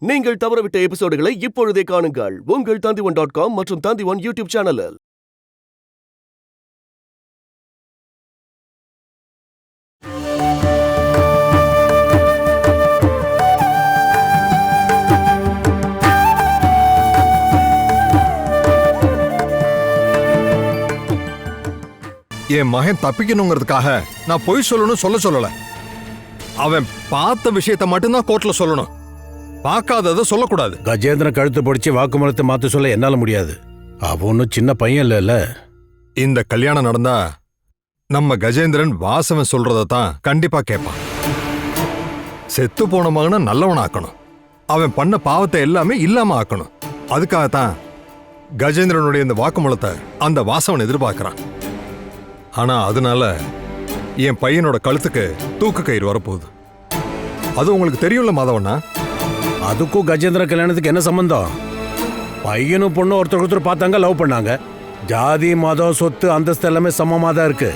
நீங்கள் தவறவிட்ட எபிசோடுகளை இப்பொழுதே காணுங்கள் உங்கள் Tandivan.com மற்றும் Tandivan யூடியூப் சேனலில். என் மகன் தப்பிக்கணுங்கிறதுக்காக நான் பொய் சொல்லணும் சொல்லல. அவன் பார்த்த விஷயத்த மட்டும்தான் கோர்ட்ல சொல்லணும், பார்க்காததை சொல்லக்கூடாது. கஜேந்திரன் கழுத்து பிடிச்சி வாக்குமூலத்தை மாத்த சொல்ல என்னால முடியாது. அவ ஒன்னும் சின்ன பையன் இல்ல. இந்த கல்யாணம் நடந்தா நம்ம கஜேந்திரன் வாசவன் சொல்றதான் கண்டிப்பா கேட்பான். செத்து போன மகனை நல்லவன் ஆக்கணும், அவன் பண்ண பாவத்தை எல்லாமே இல்லாம ஆக்கணும். அதுக்காகத்தான் கஜேந்திரனுடைய இந்த வாக்குமூலத்தை அந்த வாசவன் எதிர்பார்க்கிறான். ஆனா அதனால என் பையனோட கழுத்துக்கு தூக்கு கயிறு வரப்போகுது. அது உங்களுக்கு தெரியும்ல மாதவண்ணா. அதுக்கும் கஜேந்திர கல்யாணத்துக்கு என்ன சம்பந்தம்? பையனும் பொண்ணும் ஒருத்தர் பார்த்தாங்க, லவ் பண்ணாங்க. ஜாதி மதம் சொத்து அந்தஸ்து எல்லாமே சமமா தான் இருக்கு.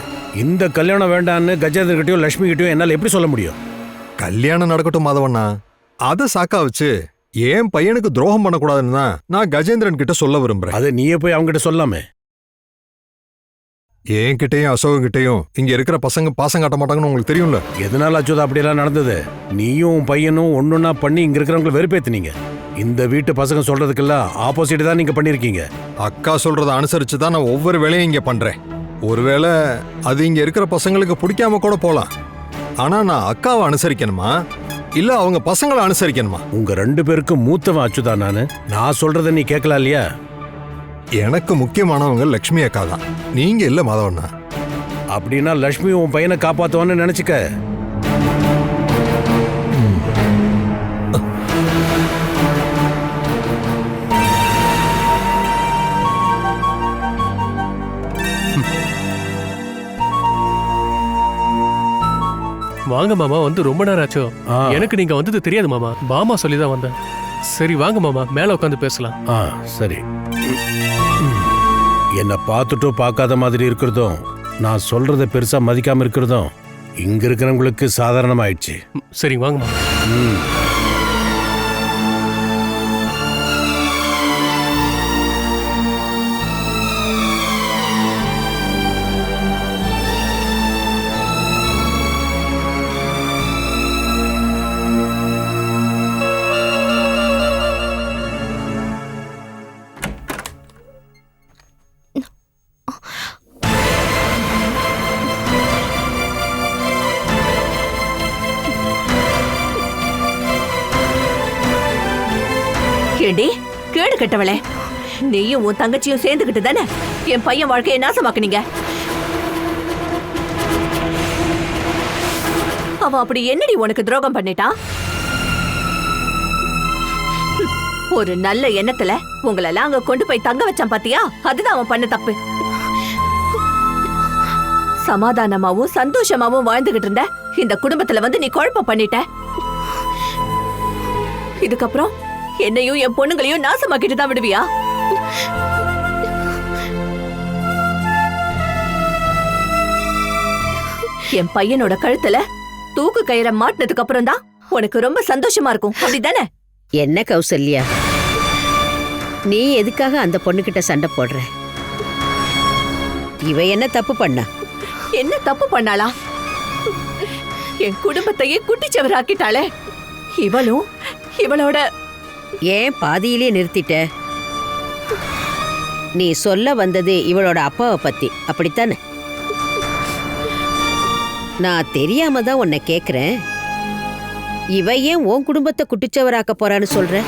இந்த கல்யாணம் வேண்டான்னு கஜேந்திர கிட்டயும் லட்சுமி கிட்டயும் என்னால எப்படி சொல்ல முடியும்? கல்யாணம் நடக்கட்டும் மாதவண்ணா, அதை சாக்கா வச்சு என் பையனுக்கு துரோகம் பண்ணக்கூடாதுன்னு தான் நான் கஜேந்திரன் கிட்ட சொல்ல விரும்புறேன். அதை நீயே போய் அவங்க கிட்ட சொல்லாமே. என்கிட்டயும் அசோகன் கிட்டயும் இங்க இருக்கிற பசங்க பாசம் காட்ட மாட்டாங்கன்னு உங்களுக்கு தெரியும்ல. எதனால அச்சுதா அப்படியெல்லாம் நடந்தது? நீயும் பையனும் ஒன்னொன்னா பண்ணி இங்க இருக்கிறவங்களை வெறுப்பேத்துனீங்க. இந்த வீட்டு பசங்க சொல்றதுக்கெல்லாம் ஆப்போசிட் தான் நீங்க பண்ணிருக்கீங்க. அக்கா சொல்றதை அனுசரிச்சு தான் நான் ஒவ்வொரு வேலையும் இங்க பண்றேன். ஒருவேளை அது இங்க இருக்கிற பசங்களுக்கு பிடிக்காம கூட போலாம். ஆனா நான் அக்காவை அனுசரிக்கணுமா இல்ல அவங்க பசங்களை அனுசரிக்கணுமா? உங்க ரெண்டு பேருக்கும் மூத்தவன் அச்சுதா. நான் சொல்றதை நீ கேட்கலாம் இல்லையா? எனக்கு முக்கியமானவங்க லட்சுமி அக்கா தான், நீங்க இல்ல மாதவண்ணா. அப்படின்னா லட்சுமி உன் பையனை காப்பாத்துவான்னு நினைச்சுக்க. வாங்க மாமா, வந்து ரொம்ப நேரம் ஆச்சோ. எனக்கு நீங்க வந்தது தெரியாது மாமா, பாமா சொல்லிதான் வந்தேன். சரி வாங்க மாமா, மேல உட்காந்து பேசலாம். சரி. என்னை பார்த்துட்டோ பார்க்காத மாதிரி இருக்கிறதும் நான் சொல்றதை பெருசா மதிக்காம இருக்கிறதும் இங்க இருக்கிறவங்களுக்கு சாதாரணமாயிடுச்சு. சரி வாங்க மாமா. ஏண்டி கேடு கட்டவளே, நீயும் உன் தங்கச்சியும் சேர்ந்துகிட்டு தானே என் பையன் வாழ்க்கையை நாசமாக்குனீங்க. அவன் அப்படி என்னடி உனக்கு துரோகம் பண்ணிட்டா? ஒரு நல்ல எண்ணத்துல உங்களெல்லாம் அங்க கொண்டு போய் தங்க வச்சான் பாத்தியா? அதுதான் அவன் பண்ண தப்பு. சமாதானமாவும் சந்தோஷமாவும் வாழ்ந்துகிட்டு இருந்த இந்த குடும்பத்துல வந்து நீ குழப்பம் பண்ணிட்ட. இதுக்கப்புறம் என்னையும் என் பொண்ணுங்களையும் நாசமாக்கிட்டு தான் விடுவியா? என் பையனோட கழுத்துல தூக்கு கயிறை மாட்டினதுக்கு அப்புறம் தான் உனக்கு ரொம்ப சந்தோஷமா இருக்கும், அப்படிதானே? என்ன கௌசல்யா, நீ எதுக்காக அந்த பொண்ணுகிட்ட சண்டை போடுற? இவ என்ன தப்பு பண்ணா? என்ன தப்பு பண்ணாளா? என் குடும்பத்தையே குட்டிச்சவராக்கிட்டாளே. இவளும் இவளோட ஏன் பாதியிலே நிறுத்திட்ட? நீ சொல்ல வந்தது இவளோட அப்பாவை பத்தி, அப்படித்தானே? நான் தெரியாம தான் உன்னை கேக்குறேன். இவ ஏன் உன் குடும்பத்தை குட்டிச்சவராக்க போறான்னு சொல்ற?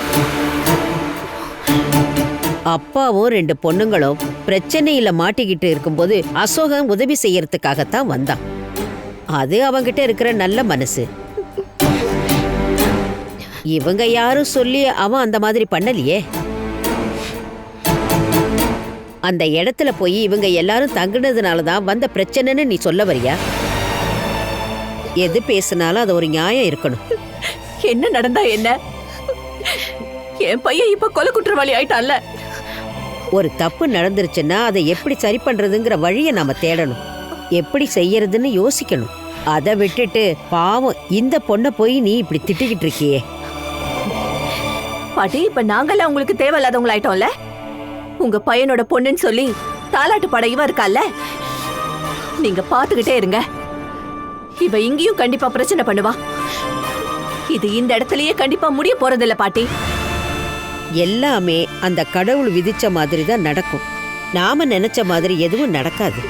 அப்பாவும் ரெண்டு பொண்ணுங்களும் பிரச்சனையில மாட்டிக்கிட்டு இருக்கும்போது அசோகன் உதவி செய்யறதுக்காகத்தான் வந்தான். அது அவங்கிட்ட இருக்கிற நல்ல மனசு. இவங்க யாரும் சொல்லி அவன் அந்த மாதிரி பண்ணலையே. அந்த இடத்துல போய் இவங்க எல்லாரும் தங்குனதுனாலதான் வந்த பிரச்சனைன்னு நீ சொல்ல வரியா? எது பேசினாலும் அது ஒரு நியாயம் இருக்கணும். என்ன நடந்தா என்ன? என் பையன் இப்ப கொலை குற்றவாளி ஆயிட்டான்ல. ஒரு தப்பு நடந்துருச்சுன்னா அதை எப்படி சரி பண்றதுங்கிற வழியை நாம தேடணும். எப்படி செய்யறதுன்னு யோசிக்கணும். அதை விட்டுட்டு பாவம் இந்த பொண்ணை போய் நீ இப்படி திட்டிக்கிட்டு இருக்கியே. பாட்டி, இப்ப நாங்கெல்லாம் உங்களுக்கு தேவையில்லாதவங்களாயிட்டோம்ல. உங்க பையனோட பொண்ணுன்னு சொல்லி தாலாட்டு பாட இவ இருக்கால, நீங்க பாத்துக்கிட்டே இருங்க. இவ இங்கேயும் கண்டிப்பா பிரச்சனை பண்ணுவா. இது இந்த இடத்துலயே கண்டிப்பா முடிய போறதில்ல பாட்டி. எல்லாமே அந்த கடவுள் விதிச்ச மாதிரி தான் நடக்கும். நாம நினைச்ச மாதிரி எதுவும் நடக்காது.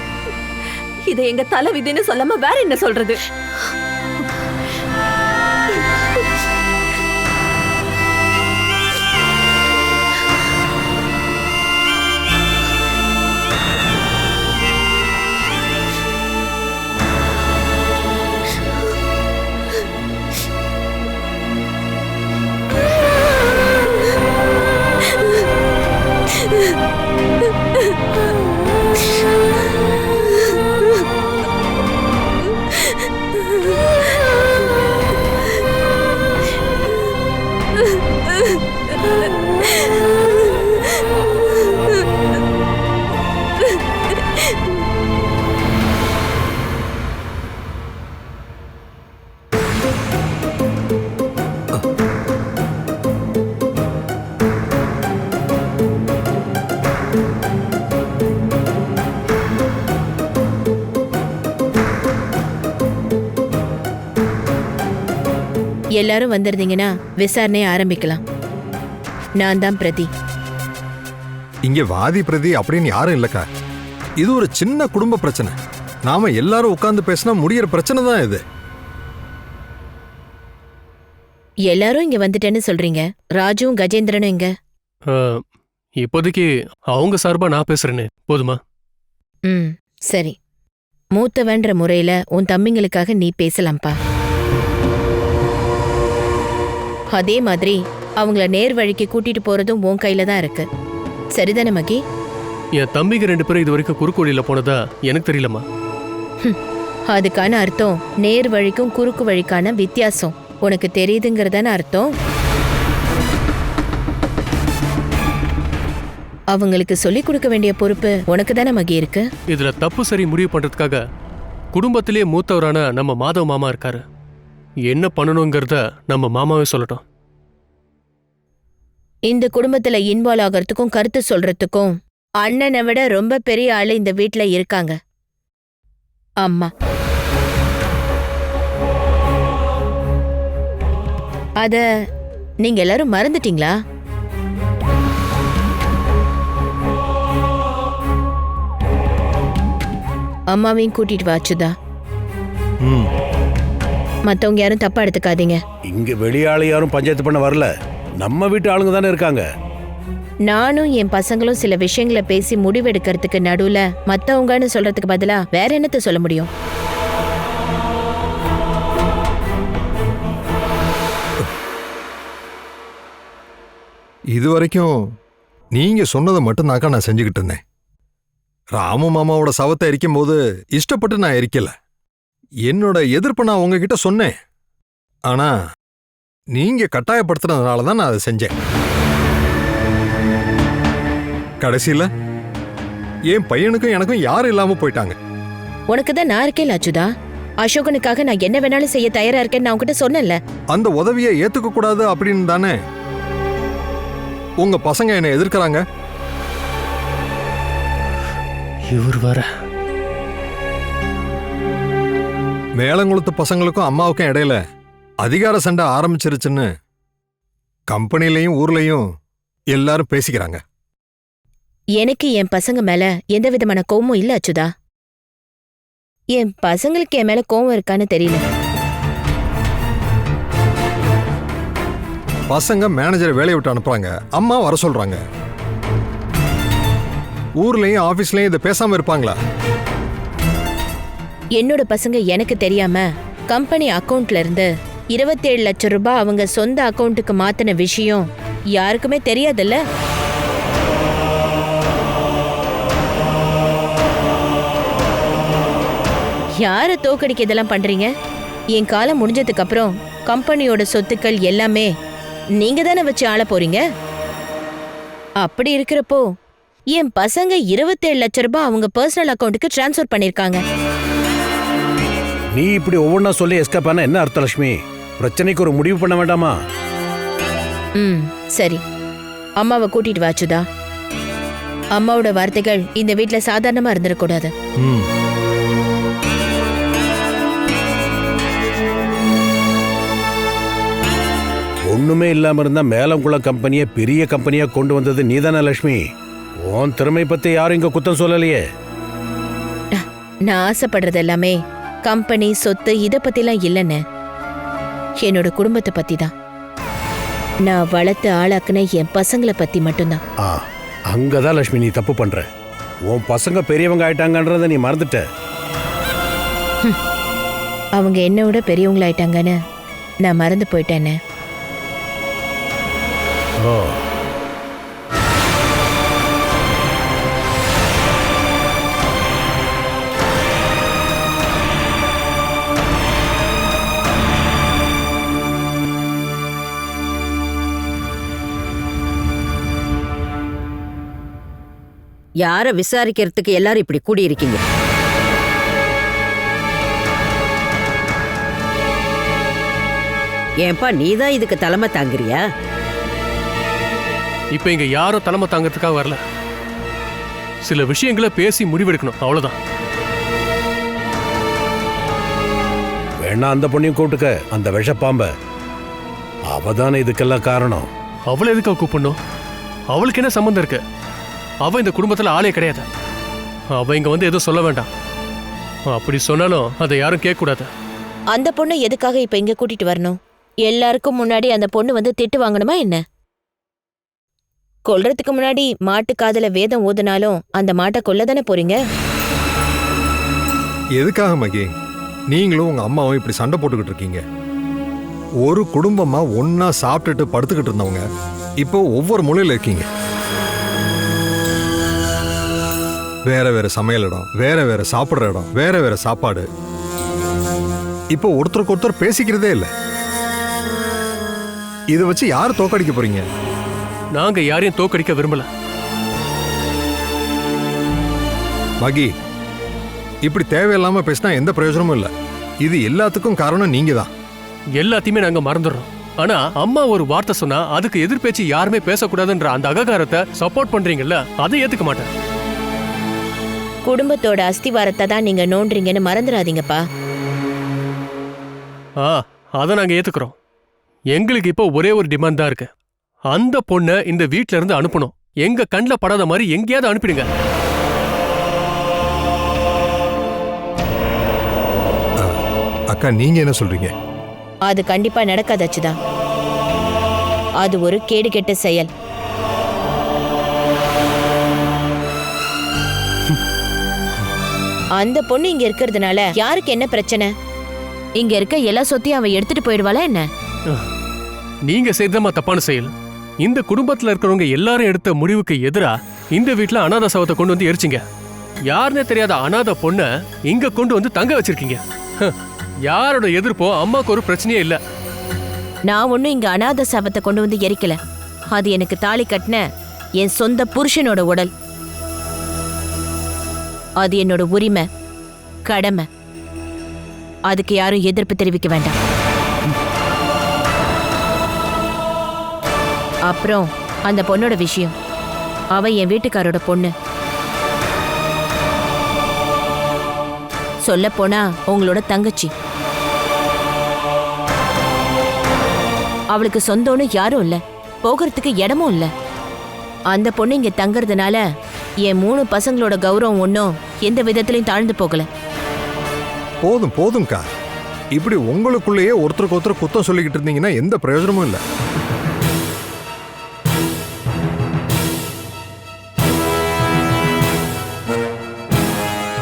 இதை எங்க தலை விதின்னு சொல்லாம வேற என்ன சொல்றது? எல்லாரும் வந்திருந்தீங்கன்னா விசாரணையை ஆரம்பிக்கலாம். நான் தான் பிரதி. இங்க வாதி பிரதி அப்படின்னு யாரும் இல்லக்கா. இது ஒரு சின்ன குடும்ப பிரச்சனை. நாம எல்லாரும் உட்கார்ந்து பேசினா முடியற பிரச்சனை தான் இது. எல்லாரும் இங்க வந்துட்டேன்னு சொல்றீங்க. ராஜுவும் கஜேந்திரனும் இங்க? இப்போதைக்கு அவங்க சார்பா நான் பேசுறேன்னு போதுமா? ம், சரி. மூத்தவன்ற முறையில உன் தம்பிங்களுக்காக நீ பேசலாம்ப்பா. அதே மாதிரி அவங்கள நேர் வழிக்கு கூட்டிட்டு போறதும் உன் கையில தான் இருக்கு. சரிதானே மகி? என் தம்பிங்க 2 பேரும் இது வரைக்கும் குறுக்கு வழியில போனதா எனக்கு தெரியலம்மா. அதுக்கான அர்த்தம் நேர் வழிக்கும் குறுக்கு வழிக்கான வித்தியாசம் உனக்கு தெரியுதுங்கிறதான அர்த்தம். அவங்களுக்கு சொல்லிக் கொடுக்க வேண்டிய பொறுப்பு உனக்கு தானே மகி இருக்கு. இதுல தப்பு சரி முடிவு பண்றதுக்காக குடும்பத்திலே மூத்தவரான நம்ம மாதவ மாமா இருக்காரு. என்ன பண்ணணுங்கிறத நம்ம மாமாவே சொல்லட்டும். இந்த குடும்பத்துல இன்வால்வ் ஆகிறதுக்கும் கருத்து சொல்றதுக்கும் அண்ணனை விட ரொம்ப பெரிய ஆளு இந்த வீட்ல இருக்காங்க. அம்மா. அத நீங்க எல்லாரும் மறந்துட்டீங்களா? அம்மாவையும் கூட்டிட்டு வாச்சுதா. மத்தவங்க யாரும் தப்பா எடுத்துக்காதீங்க. இங்க வெளியாளு யாரும் பஞ்சாயத்து பண்ண வரல. நம்ம வீட்டு ஆளுங்க தானே இருக்காங்க. நானும் என் பசங்களும் சில விஷயங்களை பேசி முடிவெடுக்கிறதுக்கு நடுவுல மத்தவங்கன்னு சொல்றதுக்கு பதிலா வேற என்னத்த சொல்ல முடியும்? இது வரைக்கும் நீங்க சொன்னதை மட்டும்தாக்கா நான் செஞ்சுக்கிட்டு இருந்தேன். ராமு மாமாவோட சவத்தை எரிக்கும் போது இஷ்டப்பட்டு நான் எரிக்கல. என்னோட எதிர்ப்பை நான் உங்ககிட்ட சொன்னேன். ஆனா நீங்க கட்டாயப்படுத்துனதுனால தான் நான் அதை செஞ்சேன். கடைசியில என் பையனுக்கும் எனக்கும் யாரும் இல்லாம போயிட்டாங்க. உனக்கு தான் நான் இருக்கேன் அச்சுதா. அசோகனுக்காக நான் என்ன வேணாலும் செய்ய தயாரா இருக்கேன்னு நான் உன்கிட்ட சொன்னேன்ல. அந்த உதவியை ஏத்துக்க கூடாது அப்படின்னு தானே உங்க பசங்க என்னை எதிர்க்கிறாங்க. இவர் வர மேலங்குளத்து பசங்களுக்கும் அம்மாவுக்கும் இடையில அதிகார சண்டை ஆரம்பிச்சிருச்சுன்னு கம்பெனிலையும் ஊர்லயும் எல்லாரும் பேசிக்கிறாங்க. எனக்கு என் பசங்க மேல எந்த விதமான கோவமும் இல்ல அச்சுதா. என் பசங்களுக்கு என் மேல கோவம் இருக்கான்னு தெரியல. பசங்க மேனேஜரை வேலையை விட்டு அனுப்புறாங்க, அம்மா வர சொல்றாங்க. ஊர்லயும் ஆபீஸ்லயும் இதை பேசாம இருப்பாங்களா? என்னோட பசங்க எனக்கு தெரியாம கம்பெனி அக்கவுண்ட்ல இருந்து 27 லட்சம் ரூபாய் அவங்க சொந்த அக்கவுண்ட்டுக்கு மாத்தின விஷயம் யாருக்குமே தெரியாதுல்ல. யார தோக்கடிக்க இதெல்லாம் பண்றீங்க? என் காலம் முடிஞ்சதுக்கு அப்புறம் கம்பெனியோட சொத்துக்கள் எல்லாமே நீங்க தானே வச்சு ஆள போறீங்க. அப்படி இருக்கிறப்போ என் பசங்க 27 லட்சம் ரூபாய் அவங்க பர்சனல் அக்கவுண்ட்டுக்கு டிரான்ஸ்ஃபர் பண்ணிருக்காங்க. நீ இப்படி ஒவ்வொன்னா சொல்லி எஸ்கேப் பண்ண என்ன அர்த்தம் லட்சுமி? பிரச்சனைக்கு ஒரு முடிவு பண்ண வேண்டாமா? ம் சரி, அம்மாவை கூட்டிட்டு வா அச்சுதா. அம்மாவோட வார்த்தைகள் இந்த வீட்ல சாதாரணமா இருந்துடக்கூடாது. ம். ஒண்ணுமே இல்லாம இருந்தா மேலங்குளம் கம்பெனியை பெரிய கம்பெனியா கொண்டு வந்தது நீதானே லட்சுமி? உன் திறமை பத்தி யாரும் இங்க குத்தம் சொல்லலையே. நான் ஆசைப்படுறது எல்லாமே கம்பெனி சொத்து இத பத்திலாம் இல்லைன்னு, என்னோட குடும்பத்தை பத்தி தான். நான் வளர்த்து ஆளாக்குன என் பசங்களை பத்தி மட்டும்தான். அங்கதான் லட்சுமி நீ தப்பு பண்ற. உன் பசங்க பெரியவங்க ஆயிட்டாங்கன்றத நீ மறந்துட்ட. அவங்க என்னை விட பெரியவங்களாயிட்டாங்கன்னு நான் மறந்து போயிட்டேன்னு. ஓ, யார விசாரிக்கிறதுக்கு எல்லாரும் இப்படி கூடியிருக்கீங்க? ஏன்பா நீதான் இதுக்கு தலைமை தாங்குறியா? இப்ப இங்க யாரும் தலைமை தாங்கிறதுக்காக வரல. சில விஷயங்களை பேசி முடிவெடுக்கணும், அவ்வளவுதான். வேணா அந்த பொண்ணையும் கூப்பிட்டுக்க, அந்த விஷப்பாம்ப. அவதானே இதுக்கெல்லாம் காரணம். அவளை எதுக்காக கூப்பிடணும்? அவளுக்கு என்ன சம்பந்தம் இருக்கு? அவ இந்த குடும்பத்துல ஆளே கிடையாது. அவ இங்க வந்து எதுவும் சொல்ல வேண்டாம். அப்படி சொன்னாலும் அதை யாரும் கேட்க கூடாது. அந்த பொண்ணை எதுக்காக இப்ப இங்க கூட்டிட்டு வரணும்? எல்லாருக்கும் முன்னாடி அந்த பொண்ணு வந்து திட்டு வாங்கணுமா என்ன? கொல்றதுக்கு முன்னாடி மாட்டு காதுல வேதம் ஓதுனாலும் அந்த மாட்டை கொல்லதானே போறீங்க. எதுக்காக மகி நீங்களும் உங்க அம்மாவும் இப்படி சண்டை போட்டுக்கிட்டு இருக்கீங்க? ஒரு குடும்பமா ஒன்னா சாப்பிட்டுட்டு படுத்துக்கிட்டு இருந்தவங்க இப்போ ஒவ்வொரு மூலையில இருக்கீங்க. வேற வேற சமையல் இடம், வேற வேற சாப்பிடுற இடம், வேற வேற சாப்பாடு. இப்போ ஒருத்தருக்கு ஒருத்தர் பேசிக்கிறதே இல்லை. இதை வச்சு யார் தோக்கடிக்க போறீங்க? நாங்க யாரையும் தோக்கடிக்க விரும்பல. மகி இப்படி தேவையில்லாம பேசினா எந்த பிரயோஜனமும் இல்லை. இது எல்லாத்துக்கும் காரணம் நீங்க தான். எல்லாத்தையுமே நாங்க மறந்துடுறோம். ஆனா அம்மா ஒரு வார்த்தை சொன்னா அதுக்கு எதிர்பேச்சு யாருமே பேசக்கூடாதுன்ற அந்த அகங்காரத்தை சப்போர்ட் பண்றீங்கல்ல, அதை ஏத்துக்க மாட்டேன். குடும்பத்தோட அஸ்திவாரத்தை தான் நீங்க நோண்டுறீங்கன்னு மறந்துடாதீங்கப்பா. அதை நாங்க ஏத்துக்கிறோம். எங்களுக்கு இப்போ ஒரே ஒரு டிமாண்ட் தான் இருக்கு. அந்த பொண்ணை இந்த வீட்ல இருந்து அனுப்பணும். எங்க கண்ணில் படாத மாதிரி எங்கேயாவது அனுப்பிடுங்க. அக்கா நீங்க என்ன சொல்றீங்க? அது கண்டிப்பா நடக்காதச்சுதா. அது ஒரு கேடு கெட்ட செயல். அந்த பொண்ணு இங்க இருக்கிறதுனால யாருக்கு என்ன பிரச்சனை? இங்க இருக்க எல்லா சொத்தையும் அவ எடுத்துட்டு போயிடுவாளா என்ன? நீங்க செய்தமா தப்பான செயல். இந்த குடும்பத்துல இருக்கிறவங்க எல்லாரும் எடுத்த முடிவுக்கு எதிரா இந்த வீட்டுல அனாதை சவத்தை கொண்டு வந்து எரிச்சிங்க. யாருன்னே தெரியாத அனாதை பொண்ண இங்க கொண்டு வந்து தங்க வச்சிருக்கீங்க. யாரோட எதிர்ப்போ அம்மாக்கு ஒரு பிரச்சனையே இல்ல. நான் ஒண்ணும் இங்க அனாதை சவத்தை கொண்டு வந்து எரிக்கல. அது எனக்கு தாலி கட்டின என் சொந்த புருஷனோட உடல். அது என்னோட உரிமை, கடமை. அதுக்கு யாரும் எதிர்ப்பு தெரிவிக்க வேண்டாம். அப்புறம் அந்த பொண்ணோட விஷயம், அவ என் வீட்டுக்காரோட பொண்ணு. சொல்ல போனா உங்களோட தங்கச்சி. அவளுக்கு சொந்தம்னு யாரும் இல்ல, போகிறதுக்கு இடமும் இல்ல. அந்த பொண்ணு இங்க தங்கறதுனால என் 3 பசங்களோட கௌரவம் ஒன்றும் எந்த விதத்திலையும் தாழ்ந்து போகல. போதும் போதும்க்கா. இப்படி உங்களுக்குள்ளேயே ஒருத்தருக்கு ஒருத்தர் குத்தம் சொல்லிக்கிட்டு இருந்தீங்கன்னா எந்த பிரயோஜனமும் இல்லை.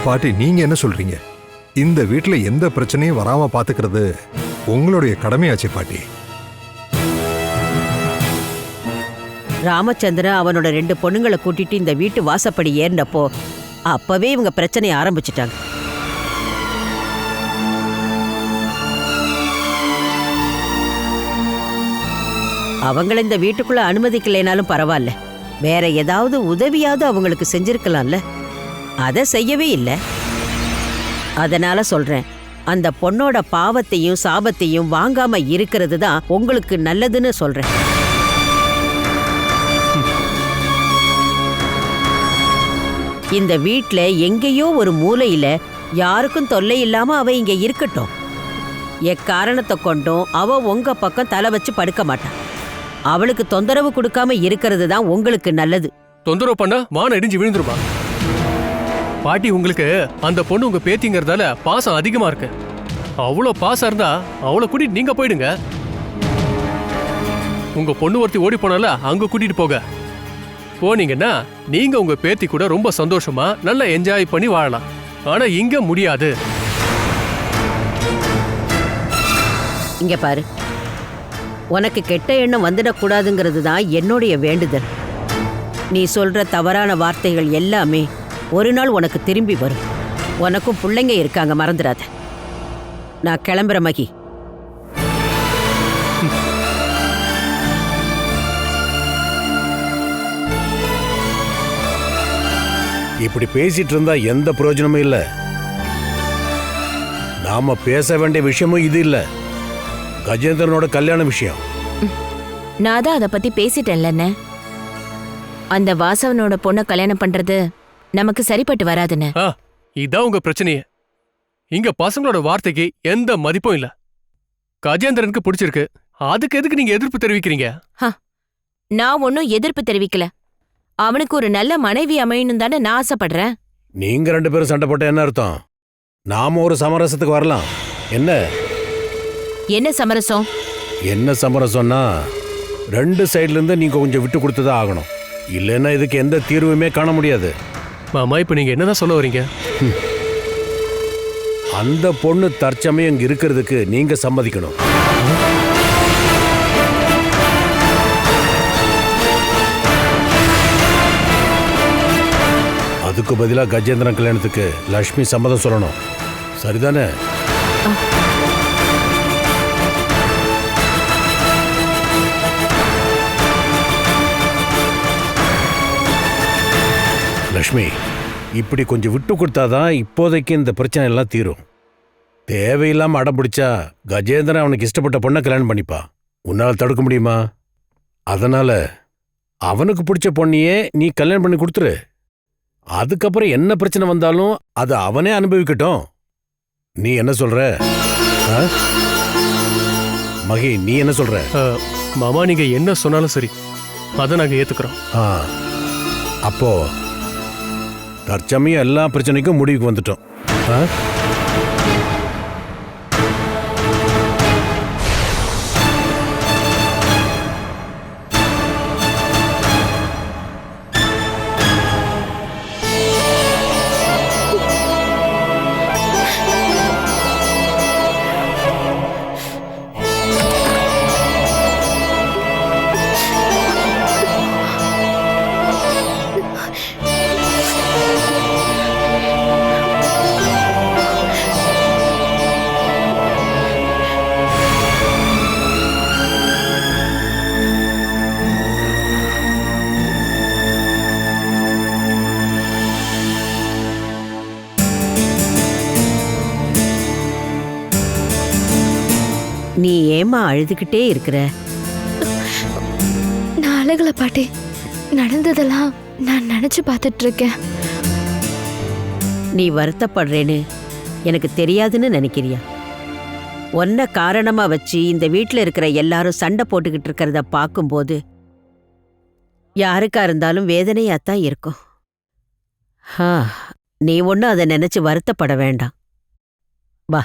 பாட்டி நீங்க என்ன சொல்றீங்க? இந்த வீட்டுல எந்த பிரச்சனையும் வராம பாத்துக்கிறது உங்களுடைய கடமையாச்சு பாட்டி. ராமச்சந்திரன் அவனோட 2 பொண்ணுங்களை கூட்டிட்டு இந்த வீட்டு வாசப்படி ஏறினப்போ அப்பவே இவங்க பிரச்சனையை ஆரம்பிச்சிட்டாங்க. அவங்கள இந்த வீட்டுக்குள்ள அனுமதிக்கலைனாலும் பரவாயில்ல, வேற ஏதாவது உதவியாவது அவங்களுக்கு செஞ்சிருக்கலாம்ல. அதை செய்யவே இல்லை. அதனால சொல்றேன், அந்த பொண்ணோட பாவத்தையும் சாபத்தையும் வாங்காம இருக்கிறது தான் உங்களுக்கு நல்லதுன்னு சொல்றேன். இந்த வீட்ல எங்கேயோ ஒரு மூலையில யாருக்கும் தொல்லை இல்லாம அவ இங்க இருக்கட்டும். எக்காரணத்தை கொண்டும் அவ உங்க பக்கம் தலை வச்சு படுக்க மாட்டான். அவளுக்கு தொந்தரவு கொடுக்காம இருக்கிறது தான் உங்களுக்கு நல்லது. தொந்தரவு பண்ணா வானம் இடிஞ்சு விழுந்துருமா? பாட்டி, உங்களுக்கு அந்த பொண்ணு உங்க பேத்திங்கிறதால பாசம் அதிகமா இருக்கு. அவ்வளோ பாசம் இருந்தா அவளை கூட்டிட்டு நீங்க போயிடுங்க. உங்க பொண்ணு ஒருத்தி ஓடி போனால அங்க கூட்டிட்டு போக போனீங்கன்னா நீங்க உங்க பேத்தி கூட ரொம்ப சந்தோஷமா நல்லா என்ஜாய் பண்ணி வாழலாம். ஆனா இங்க முடியாது. இங்க பாரு, உனக்கு கெட்ட எண்ணம் வந்துடக்கூடாதுங்கிறது தான் என்னுடைய வேண்டுதல். நீ சொல்ற தவறான வார்த்தைகள் எல்லாமே ஒரு நாள் உனக்கு திரும்பி வரும். உனக்கும் பிள்ளைங்க இருக்காங்க, மறந்துடாத. நான் கிளம்புற மகி. இப்படி பேசிட்டு இருந்தா எந்த பிரயோஜனமும் இல்ல. நாம பேச வேண்டிய விஷயமும் இது இல்ல, கஜேந்திரனோட கல்யாண விஷயம். நான் தான் அதை பத்தி பேசிட்டேன்ல. அந்த வாசவனோட பொண்ணை கல்யாணம் பண்றது நமக்கு சரிப்பட்டு வராதுன்னு. இதான் உங்க பிரச்சனையே. இங்க பசங்களோட வார்த்தைக்கு எந்த மதிப்பும் இல்ல. கஜேந்திரனுக்கு பிடிச்சிருக்கு, அதுக்கு எதுக்கு நீங்க எதிர்ப்பு தெரிவிக்கிறீங்க? நான் ஒன்னும் எதிர்ப்பு தெரிவிக்கல. அவனுக்கு ஒரு நல்ல மனைவி அமையணும் தானே நான் ஆசைப்படுறேன். நீங்க 2 பேரும் சண்டை போட்ட என்ன அர்த்தம்? நாம ஒரு சமரசத்துக்கு வரலாம். என்ன என்ன சமரசம்? என்ன சமரசம்னா 2 சைடுல இருந்து நீங்க கொஞ்சம் விட்டு கொடுத்துதான் ஆகணும். இல்லைன்னா இதுக்கு எந்த தீர்வுமே காண முடியாது. மாமா, இப்ப நீங்க என்னதான் சொல்ல வரீங்க? அந்த பொண்ணு தற்சமயம் இங்க இருக்கிறதுக்கு நீங்க சம்மதிக்கணும். அதுக்கு பதிலா கஜேந்திரன் கல்யாணத்துக்கு லட்சுமி சம்மதம் சொல்லணும். சரிதானே? லட்சுமி, இப்படி கொஞ்சம் விட்டு கொடுத்தாதான் இப்போதைக்கு இந்த பிரச்சனை எல்லாம் தீரும். தேவையில்லாம அடம் பிடிச்சா கஜேந்திரன் அவனுக்கு இஷ்டப்பட்ட பொண்ணை கல்யாணம் பண்ணிப்பா. உன்னால் தடுக்க முடியுமா? அதனால அவனுக்கு பிடிச்ச பொண்ணையே நீ கல்யாணம் பண்ணி கொடுத்துரு. அதுக்கப்புறம் என்ன பிரச்சனை வந்தாலும் அதை அவனே அனுபவிக்கட்டும். நீ என்ன சொல்ற மகி? நீ என்ன சொல்ற? மாமா, நீங்க என்ன சொன்னாலும் சரி, அதை நாங்க ஏத்துக்கிறோம். அப்போ தற்சமயம் எல்லா பிரச்சனைக்கும் முடிவுக்கு வந்துட்டோம். நீ ஏமா அழுதுகிட்டே இருக்கிற? நான் அழகல பாட்டி, நடந்ததெல்லாம் நான் நினைச்சு பார்த்துட்டு இருக்கேன். நீ வருத்தப்படுறேன்னு எனக்கு தெரியாதுன்னு நினைக்கிறியா? ஒன்ன காரணமா வச்சு இந்த வீட்டில் இருக்கிற எல்லாரும் சண்டை போட்டுக்கிட்டு இருக்கிறத பார்க்கும்போது யாருக்கா இருந்தாலும் வேதனையாத்தான் இருக்கும். நீ ஒன்னும் அதை நினைச்சு வருத்தப்பட வேண்டாம். வா.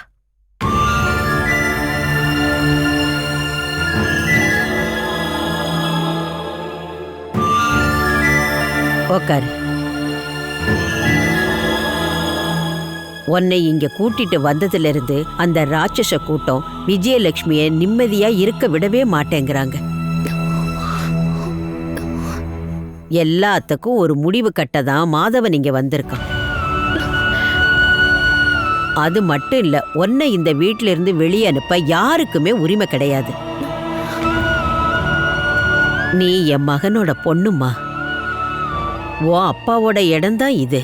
உக்காரு. உன்னை இங்க கூட்டிட்டு வந்ததிலிருந்து அந்த ராட்சச கூட்டம் விஜயலட்சுமிய நிம்மதியா இருக்க விடவே மாட்டேங்கிறாங்க. எல்லாத்துக்கும் ஒரு முடிவு கட்டதான் மாதவன் இங்க வந்திருக்கான். அது மட்டும் இல்ல, உன்னை இந்த வீட்டில இருந்து வெளியே அனுப்ப யாருக்குமே உரிமை கிடையாது. நீ என் மகனோட பொண்ணுமா. உன் அப்பாவோட இடம்தான் இது.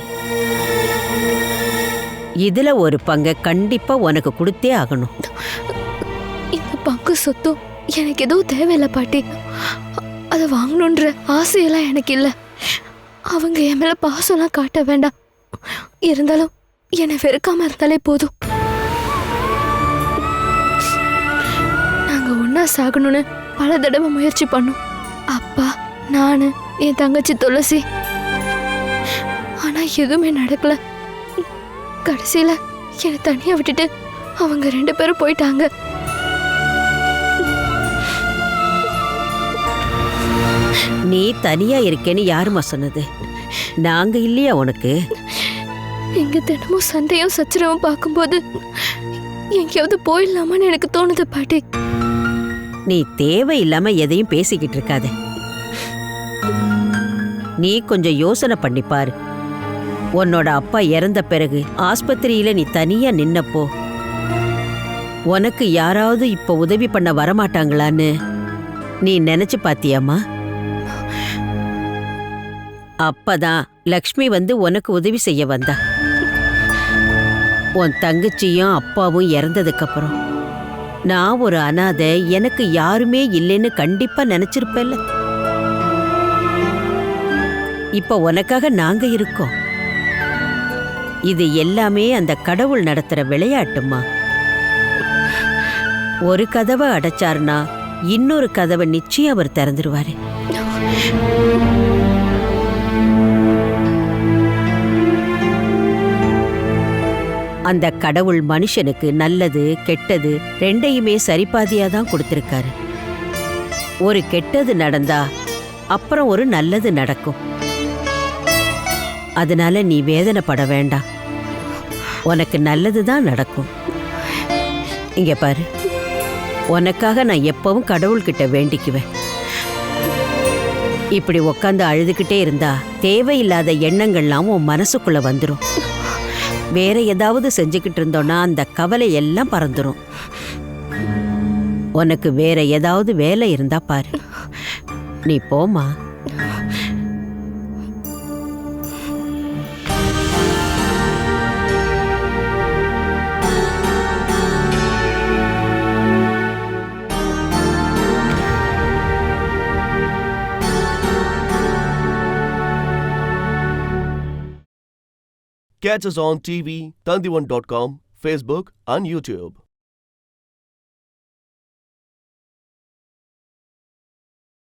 இதுல ஒரு பங்கை கண்டிப்பா உனக்கு கொடுத்தே ஆகணும். இந்த பங்கு சொத்தும் எனக்கு எதுவும் தேவையில்லை பாட்டி. அதை வாங்கணுன்ற ஆசையெல்லாம் எனக்கு இல்லை. அவங்க என் மேல பாசம்லாம் காட்ட வேண்டாம். இருந்தாலும் என்னை வெறுக்காம இருந்தாலே போதும். நாங்க ஒன்னா சாகணும்னு பல தடவை முயற்சி பண்ணோம். அப்பா, நானு, என் தங்கச்சி துளசி. ஆனா எதுவுமே நடக்கல. கடைசியில என்னை தனியா விட்டுட்டு அவங்க 2 பேரும் போயிட்டாங்க. நீ தனியா இருக்கேன்னு யாருமா சொன்னது? நாங்க இல்லையா உனக்கு? எங்க தினமும் சண்டையும் சச்சரவும் பார்க்கும்போது எங்கேயாவது போயிடலாமான்னு எனக்கு தோணுது பாட்டி. நீ தேவையில்லாம எதையும் பேசிக்கிட்டு இருக்காத. நீ கொஞ்சம் யோசனை பண்ணி பாரு. உன்னோட அப்பா இறந்த பிறகு ஆஸ்பத்திரியில நீ தனியா நின்னப்போ உனக்கு யாராவது இப்ப உதவி பண்ண வரமாட்டாங்களான்னு நீ நினைச்சு பாத்தியாமா? அப்பதான் லக்ஷ்மி வந்து உனக்கு உதவி செய்ய வந்தா. உன் தங்கச்சியும் அப்பாவும் இறந்ததுக்கு அப்புறம் நான் ஒரு அனாதை, எனக்கு யாருமே இல்லைன்னு கண்டிப்பா நினைச்சிருப்பேல்ல. இப்ப உனக்காக நாங்க இருக்கோம். இது எல்லாமே அந்த கடவுள் நடத்துற விளையாட்டுமா. ஒரு கதவை அடைச்சாருன்னா இன்னொரு கதவை நிச்சயம் அவர் திறந்துருவாரு. அந்த கடவுள் மனுஷனுக்கு நல்லது கெட்டது 2யுமே சரிபாதியா தான் கொடுத்திருக்காரு. ஒரு கெட்டது நடந்தா அப்புறம் ஒரு நல்லது நடக்கும். அதனால நீ வேதனைப்பட வேண்டாம். உனக்கு நல்லதுதான் நடக்கும். இங்க பாரு, உனக்காக நான் எப்பவும் கடவுள்கிட்ட வேண்டிக்குவேன். இப்படி உக்காந்து அழுதுகிட்டே இருந்தா தேவையில்லாத எண்ணங்கள்லாம் உன் மனசுக்குள்ள வந்துடும். வேற ஏதாவது செஞ்சுக்கிட்டு இருந்தோன்னா அந்த கவலை எல்லாம் பறந்துடும். உனக்கு வேற ஏதாவது வேலை இருந்தா பாரு. நீ போமா. Catch us on TV, Tandivan.com, Facebook and YouTube.